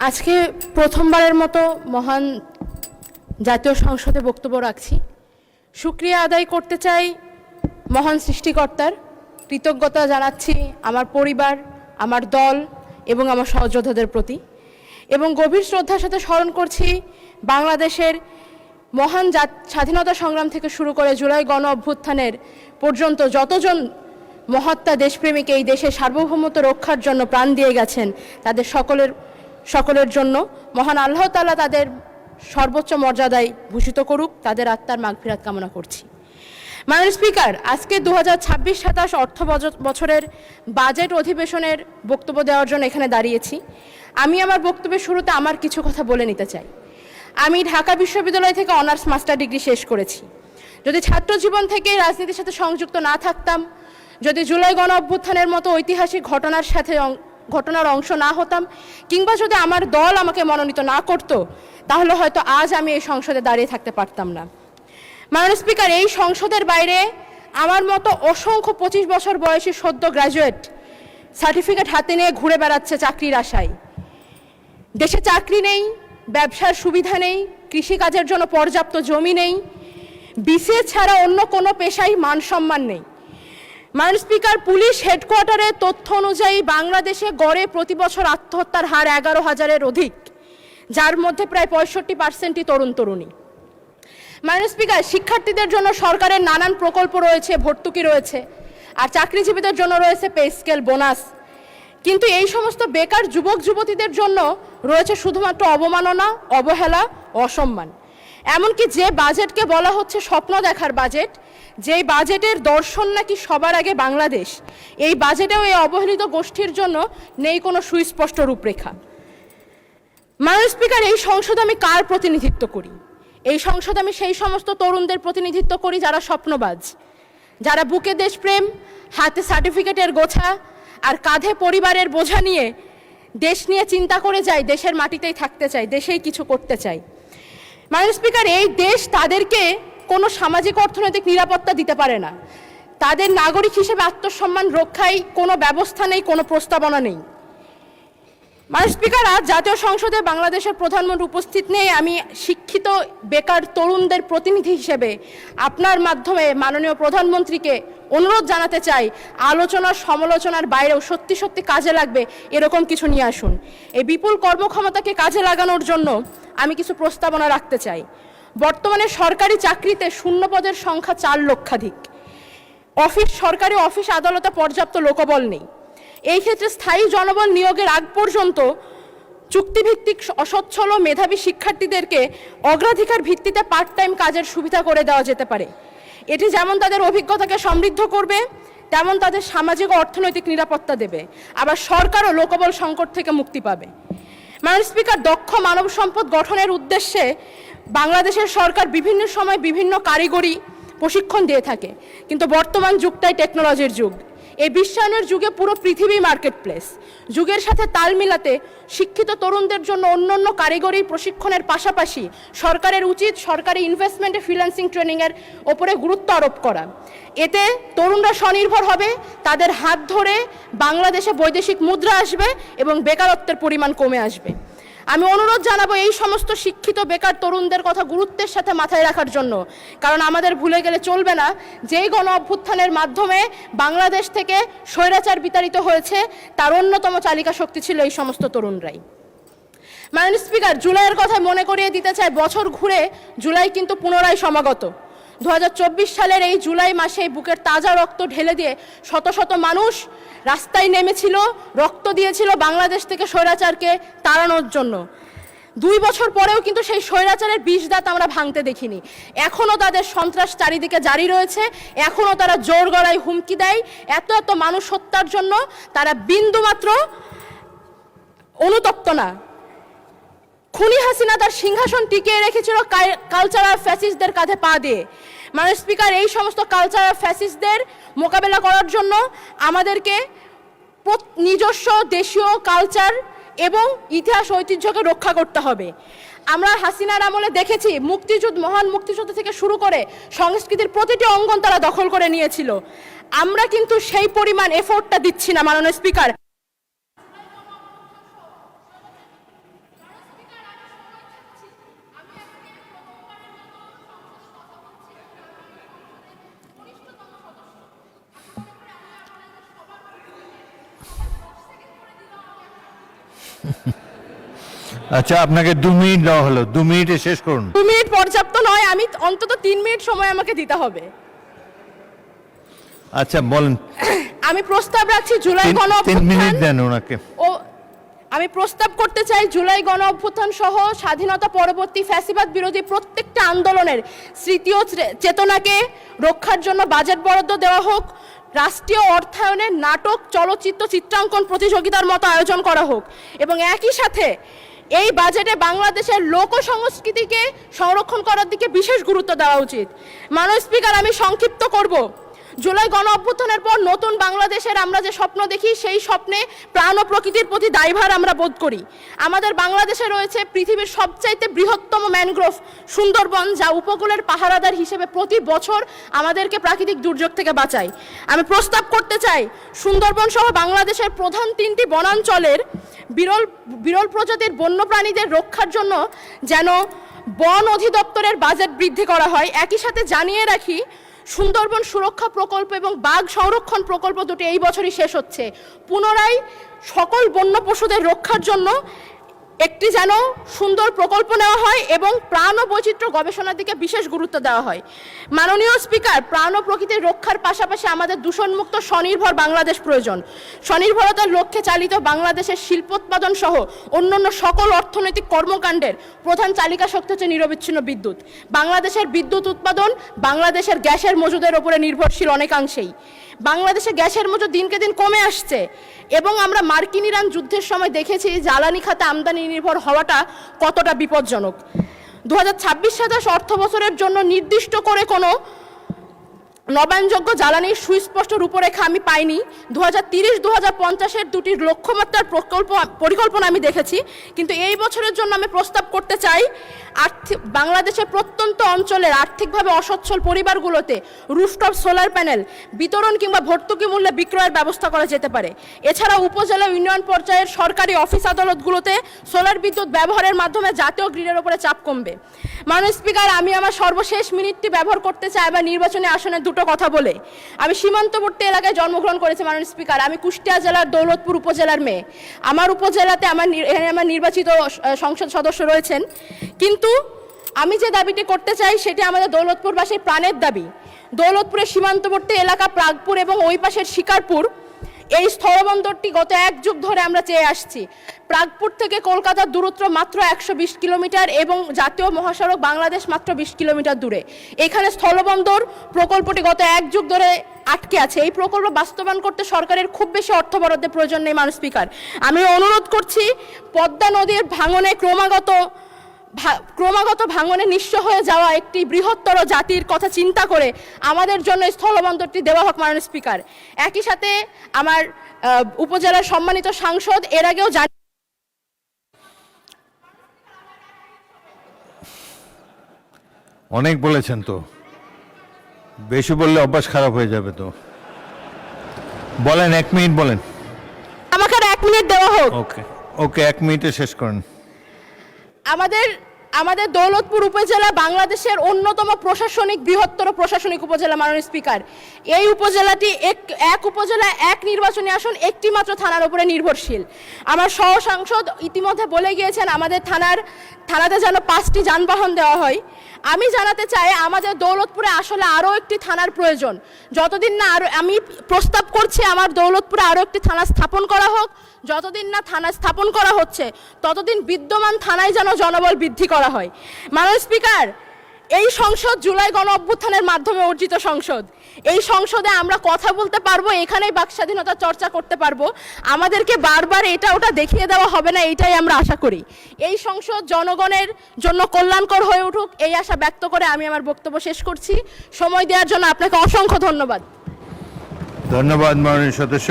আজকে প্রথমবারের মতো মহান জাতীয় সংসদে বক্তব্য রাখছি। শুকরিয়া আদায় করতে চাই মহান সৃষ্টিকর্তার, কৃতজ্ঞতা জানাচ্ছি আমার পরিবার, আমার দল এবং আমার সহযোদ্ধাদের প্রতি, এবং গভীর শ্রদ্ধার সাথে স্মরণ করছি বাংলাদেশের মহান স্বাধীনতা সংগ্রাম থেকে শুরু করে জুলাই গণ অভ্যুত্থানের পর্যন্ত যতজন মহাত্মা দেশপ্রেমিক এই দেশের সার্বভৌমত্ব রক্ষার জন্য প্রাণ দিয়ে গেছেন, তাদের সকলের জন্য মহান আল্লাহ তাআলা তাদের সর্বোচ্চ মর্যাদায় ভূষিত করুক, তাদের আত্মার মাগফিরাত কামনা করছি। মাননীয় স্পিকার, আজকে 2026-27 অর্থ বছরের বাজেট অধিবেশনের বক্তব্য দেওয়ার জন্য এখানে দাঁড়িয়েছি। আমি আমার বক্তব্যের শুরুতে আমার কিছু কথা বলে নিতে চাই। আমি ঢাকা বিশ্ববিদ্যালয় থেকে অনার্স মাস্টার ডিগ্রি শেষ করেছি। যদি ছাত্র জীবন থেকে রাজনীতির সাথে সংযুক্ত না থাকতাম, যদি জুলাই গণ অভ্যুত্থানের মতো ঐতিহাসিক ঘটনার অংশ না হতাম, কিংবা যদি আমার দল আমাকে মনোনীত না করত, তাহলে হয়তো আজ আমি এই সংসদে দাঁড়িয়ে থাকতে পারতাম না। মাননীয় স্পিকার, এই সংসদের বাইরে আমার মতো অসংখ্য 25 বছর বয়সী সদ্য গ্র্যাজুয়েট সার্টিফিকেট হাতে নিয়ে ঘুরে বেড়াচ্ছে চাকরির আশায়। দেশে চাকরি নেই, ব্যবসার সুবিধা নেই, কৃষিকাজের জন্য পর্যাপ্ত জমি নেই, বিসিএস ছাড়া অন্য কোনো পেশায় মান সম্মান নেই। মাননীয় স্পিকার, পুলিশ হেডকোয়ার্টারের তথ্য অনুযায়ী বাংলাদেশে গড়ে প্রতি বছর আত্মহত্যার হার 11,000-এর অধিক, যার মধ্যে প্রায় 65%ই তরুণ তরুণী। মাননীয় স্পিকার, শিক্ষার্থীদের জন্য সরকারের নানান প্রকল্প রয়েছে, ভর্তুকি রয়েছে, আর চাকরিজীবীদের জন্য রয়েছে পে স্কেল, বোনাস। কিন্তু এই সমস্ত বেকার যুবক যুবতীদের জন্য রয়েছে শুধুমাত্র অবমাননা, অবহেলা, অসম্মান। এমনকি যে বাজেটকে বলা হচ্ছে স্বপ্ন দেখার বাজেট, যেই বাজেটের দর্শন নাকি সবার আগে বাংলাদেশ, এই বাজেটেও এই অবহেলিত গোষ্ঠীর জন্য নেই কোনো সুস্পষ্ট রূপরেখা। মাননীয় স্পিকার, এই সংসদে আমি কার প্রতিনিধিত্ব করি? এই সংসদে আমি সেই সমস্ত তরুণদের প্রতিনিধিত্ব করি যারা স্বপ্নবাজ, যারা বুকে দেশপ্রেম, হাতে সার্টিফিকেটের গোছা আর কাঁধে পরিবারের বোঝা নিয়ে দেশ নিয়ে চিন্তা করে যায়, দেশের মাটিতেই থাকতে চায়, দেশেই কিছু করতে চায়। মাননীয় স্পিকার, এই দেশ তাদেরকে কোনো সামাজিক অর্থনৈতিক নিরাপত্তা দিতে পারে না। তাদের নাগরিক হিসেবে আত্মসম্মান রক্ষায় কোনো ব্যবস্থা নেই, কোনো প্রস্তাবনা নেই। মাননীয় স্পিকার, আজ জাতীয় সংসদে বাংলাদেশের প্রধানমন্ত্রী উপস্থিত নেই। আমি শিক্ষিত বেকার তরুণদের প্রতিনিধি হিসেবে আপনার মাধ্যমে মাননীয় প্রধানমন্ত্রীকে অনুরোধ জানাতে চাই, আলোচনার সমালোচনার বাইরেও সত্যি সত্যি কাজে লাগবে এরকম কিছু নিয়ে আসুন। এই বিপুল কর্মক্ষমতাকে কাজে লাগানোর জন্য আমি কিছু প্রস্তাবনা রাখতে চাই। বর্তমানে সরকারি চাকরিতে শূন্য পদের সংখ্যা 4 লক্ষাধিক। সরকারি অফিস আদালতে পর্যাপ্ত লোকবল নেই। এই ক্ষেত্রে স্থায়ী জনবল নিয়োগের আগ পর্যন্ত চুক্তিভিত্তিক অসচ্ছল ও মেধাবী শিক্ষার্থীদেরকে অগ্রাধিকার ভিত্তিতে পার্ট টাইম কাজের সুবিধা করে দেওয়া যেতে পারে। এটি যেমন তাদের অভিজ্ঞতাকে সমৃদ্ধ করবে, তেমন তাদের সামাজিক ও অর্থনৈতিক নিরাপত্তা দেবে। আবার সরকারও লোকবল সংকট থেকে মুক্তি পাবে। মাননীয় স্পিকার, দক্ষ মানব সম্পদ গঠনের উদ্দেশ্যে বাংলাদেশের সরকার বিভিন্ন সময় বিভিন্ন কারিগরি প্রশিক্ষণ দিয়ে থাকে, কিন্তু বর্তমান যুগটাই টেকনোলজির যুগ। এই বিশ্বায়নের যুগে পুরো পৃথিবী মার্কেট প্লেস। যুগের সাথে তাল মিলাতে শিক্ষিত তরুণদের জন্য অন্যান্য কারিগরি প্রশিক্ষণের পাশাপাশি সরকারের উচিত সরকারি ইনভেস্টমেন্টে ফ্রিল্যান্সিং ট্রেনিংয়ের ওপরে গুরুত্ব আরোপ করা। এতে তরুণরা স্বনির্ভর হবে, তাদের হাত ধরে বাংলাদেশে বৈদেশিক মুদ্রা আসবে এবং বেকারত্বের পরিমাণ কমে আসবে। আমি অনুরোধ জানাবো এই সমস্ত শিক্ষিত বেকার তরুণদের কথা গুরুত্বের সাথে মাথায় রাখার জন্য, কারণ আমাদের ভুলে গেলে চলবে না যেই গণ অভ্যুত্থানের মাধ্যমে বাংলাদেশ থেকে স্বৈরাচার বিতাড়িত হয়েছে, তার অন্যতম চালিকা শক্তি ছিল এই সমস্ত তরুণরাই। মাননীয় স্পিকার, জুলাইয়ের কথা মনে করিয়ে দিতে চাই, বছর ঘুরে জুলাই কিন্তু পুনরায় সমাগত। 2024 সালের এই জুলাই মাসে বুকের তাজা রক্ত ঢেলে দিয়ে শত শত মানুষ রাস্তায় নেমেছিল, রক্ত দিয়েছিল বাংলাদেশ থেকে স্বৈরাচারকে তাড়ানোর জন্য। 2 বছর পরেও কিন্তু সেই স্বৈরাচারের বিষদাঁত আমরা ভাঙতে দেখিনি। এখনও তাদের সন্ত্রাস চারিদিকে জারি রয়েছে, এখনও তারা জোর গলায় হুমকি দেয়। এত মানুষ হত্যার জন্য তারা বিন্দুমাত্র অনুতপ্ত না। খুনি হাসিনা তার সিংহাসন টিকিয়ে রেখেছিল কালচারাল ফ্যাসিস্টদের কাঁধে পা দিয়ে। মাননীয় স্পিকার, এই সমস্ত কালচারাল ফ্যাসিস্টদের মোকাবেলা করার জন্য আমাদেরকে নিজস্ব দেশীয় কালচার এবং ইতিহাস ঐতিহ্যকে রক্ষা করতে হবে। আমরা হাসিনার আমলে দেখেছি মহান মুক্তিযুদ্ধ থেকে শুরু করে সংস্কৃতির প্রতিটি অঙ্গন তারা দখল করে নিয়েছিল। আমরা কিন্তু সেই পরিমাণ এফোর্টটা দিচ্ছি না। মাননীয় স্পিকার, আচ্ছা, আপনাকে 2 মিনিট দেওয়া হলো, 2 মিনিটে শেষ করুন। 2 মিনিট পর্যাপ্ত নয়, আমি অন্তত 3 মিনিট সময় আমাকে দিতে হবে। আচ্ছা বলেন। আমি প্রস্তাব রাখছি জুলাই 3 মিনিট গণ দেন ওনাকে। ও আমি প্রস্তাব করতে চাই জুলাই গণ অভ্যুত্থান সহ স্বাধীনতা পরবর্তী ফ্যাসিবাদ বিরোধী প্রত্যেকটা আন্দোলনের স্মৃতি ও চেতনাকে রক্ষার জন্য বাজেট বরাদ্দ দেওয়া হোক, রাষ্ট্রীয় অর্থায়নের নাটক, চলচ্চিত্র, চিত্রাঙ্কন প্রতিযোগিতার মতো আয়োজন করা হোক এবং একই সাথে এই বাজেটে বাংলাদেশের লোক সংস্কৃতিকে সংরক্ষণ করার দিকে বিশেষ গুরুত্ব দেওয়া উচিত। মাননীয় স্পিকার, আমি সংক্ষিপ্ত করব। জুলাই গণ অভ্যুত্থানের পর নতুন বাংলাদেশের আমরা যে স্বপ্ন দেখি, সেই স্বপ্নে প্রাণ ও প্রকৃতির প্রতি দায়ভার আমরা বোধ করি। আমাদের বাংলাদেশে রয়েছে পৃথিবীর সবচাইতে বৃহত্তম ম্যানগ্রোভ সুন্দরবন, যা উপকূলের পাহারাদার হিসেবে প্রতি বছর আমাদেরকে প্রাকৃতিক দুর্যোগ থেকে বাঁচায়। আমি প্রস্তাব করতে চাই সুন্দরবন সহ বাংলাদেশের প্রধান 3টি বনাঞ্চলের বিরল প্রজাতির বন্যপ্রাণীদের রক্ষার জন্য যেন বন অধিদপ্তরের বাজেট বৃদ্ধি করা হয়। একই সাথে জানিয়ে রাখি, সুন্দরবন সুরক্ষা প্রকল্প এবং বাঘ সংরক্ষণ প্রকল্প দুটি এই বছরই শেষ হচ্ছে। পুনরায় সকল বন্য পশুদের রক্ষার জন্য একটি যেন সুন্দর প্রকল্প নেওয়া হয় এবং প্রাণ ও বৈচিত্র্য গবেষণার দিকে বিশেষ গুরুত্ব দেওয়া হয়। মাননীয় স্পিকার, প্রাণ ও প্রকৃতির রক্ষার পাশাপাশি আমাদের দূষণমুক্ত স্বনির্ভর বাংলাদেশ প্রয়োজন। স্বনির্ভরতার লক্ষ্যে চালিত বাংলাদেশের শিল্পোৎপাদন সহ অন্যান্য সকল অর্থনৈতিক কর্মকাণ্ডের প্রধান চালিকা শক্তি হচ্ছে নিরবিচ্ছিন্ন বিদ্যুৎ। বাংলাদেশের বিদ্যুৎ উৎপাদন বাংলাদেশের গ্যাসের মজুদের উপরে নির্ভরশীল অনেকাংশেই। বাংলাদেশে গ্যাসের মজুদ দিনকে দিন কমে আসছে এবং আমরা মার্কিন ইরান যুদ্ধের সময় দেখেছি জ্বালানি খাতে আমদানি নির্ভর হওয়াটা কতটা বিপজ্জনক। 2026-27 অর্থ বছরের জন্য নির্দিষ্ট করে কোনো নবায়নযোগ্য জ্বালানির সুস্পষ্ট রূপরেখা আমি পাইনি। 2030-2050-এর দুটি লক্ষ্যমাত্রার পরিকল্পনা আমি দেখেছি, কিন্তু এই বছরের জন্য আমি প্রস্তাব করতে চাই বাংলাদেশের প্রত্যন্ত অঞ্চলের আর্থিকভাবে অসচ্ছল পরিবারগুলোতে রুফটপ সোলার প্যানেল বিতরণ কিংবা ভর্তুকি মূল্যে বিক্রয়ের ব্যবস্থা করা যেতে পারে। এছাড়া উপজেলা ইউনিয়ন পর্যায়ের সরকারি অফিস আদালতগুলোতে সোলার বিদ্যুৎ ব্যবহারের মাধ্যমে জাতীয় গ্রিডের উপরে চাপ কমবে। মাননীয় স্পিকার, আমি আমার সর্বশেষ মিনিটটি ব্যবহার করতে চাই আবার নির্বাচনী আসনের দুটো কথা বলে। আমি সীমান্তবর্তী এলাকায় জন্মগ্রহণ করেছি মাননীয় স্পিকার। আমি কুষ্টিয়া জেলার দৌলতপুর উপজেলার মেয়ে। আমার উপজেলাতে আমার নির্বাচিত সংসদ সদস্য রয়েছেন, কিন্তু আমি যে দাবিটি করতে চাই সেটি আমাদের দৌলতপুরবাসীর প্রাণের দাবি। দৌলতপুরের সীমান্তবর্তী এলাকা প্রাগপুর এবং ওই পাশের শিকারপুর, এই স্থলবন্দরটি গত 1 যুগ ধরে আমরা চেয়ে আসছি। প্রাগপুর থেকে কলকাতার দূরত্ব মাত্র 120 কিলোমিটার এবং জাতীয় মহাসড়ক বাংলাদেশ মাত্র 20 কিলোমিটার দূরে। এখানে স্থলবন্দর প্রকল্পটি গত 1 যুগ ধরে আটকে আছে। এই প্রকল্প বাস্তবায়ন করতে সরকারের খুব বেশি অর্থ বরাদ্দের প্রয়োজন নেই। মাননীয় স্পিকার, আমি অনুরোধ করছি পদ্মা নদীর ভাঙনে ক্রমাগত ভাঙনে নিঃস্ব হয়ে যাওয়া একটি বৃহত্তর জাতির কথা চিন্তা করে আমাদের জন্য স্থলবন্দরটি দেওয়া হোক মাননীয় স্পিকার। একই সাথে আমার উপজেলার সম্মানিত সাংসদ এর আগেও অনেক বলেছেন, তো বেশি বললে অভ্যাস খারাপ হয়ে যাবে। তো বলেন, 1 মিনিট বলেন। আমাকে 1 মিনিট দেওয়া হোক। ওকে ওকে, 1 মিনিটে শেষ করেন। আমাদের দৌলতপুর উপজেলা বাংলাদেশের অন্যতম বৃহত্তর প্রশাসনিক উপজেলা মাননীয় স্পিকার। এই উপজেলাটি এক উপজেলা এক নির্বাচনী আসন একটি মাত্র থানার উপরে নির্ভরশীল। আমার সহ সাংসদ ইতিমধ্যে বলে গিয়েছেন আমাদের থানাতে যেন 5টি যানবাহন দেওয়া হয়। আমি জানাতে চাই আমাদের দৌলতপুরে আসলে আরও একটি থানার প্রয়োজন। যতদিন না আমি প্রস্তাব করছি আমার দৌলতপুরে আরও একটি থানা স্থাপন করা হোক। যতদিন না থানা স্থাপন করা হচ্ছে ততদিন বিদ্যমান থানায় যেন জনবল বৃদ্ধি করা হয়। মাননীয় স্পিকার, এই সংসদ জুলাই গণ অভ্যুত্থানের মাধ্যমে অর্জিত সংসদ। এই সংসদে আমরা কথা বলতে পারবো, এখানেই বাক স্বাধীনতার চর্চা করতে পারবো। আমাদেরকে বারবার এটা ওটা দেখিয়ে দেওয়া হবে না, এইটাই আমরা আশা করি। এই সংসদ জনগণের জন্য কল্যাণকর হয়ে উঠুক, এই আশা ব্যক্ত করে আমি আমার বক্তব্য শেষ করছি। সময় দেওয়ার জন্য আপনাকে অসংখ্য ধন্যবাদ। ধন্যবাদ মাননীয় সদস্য।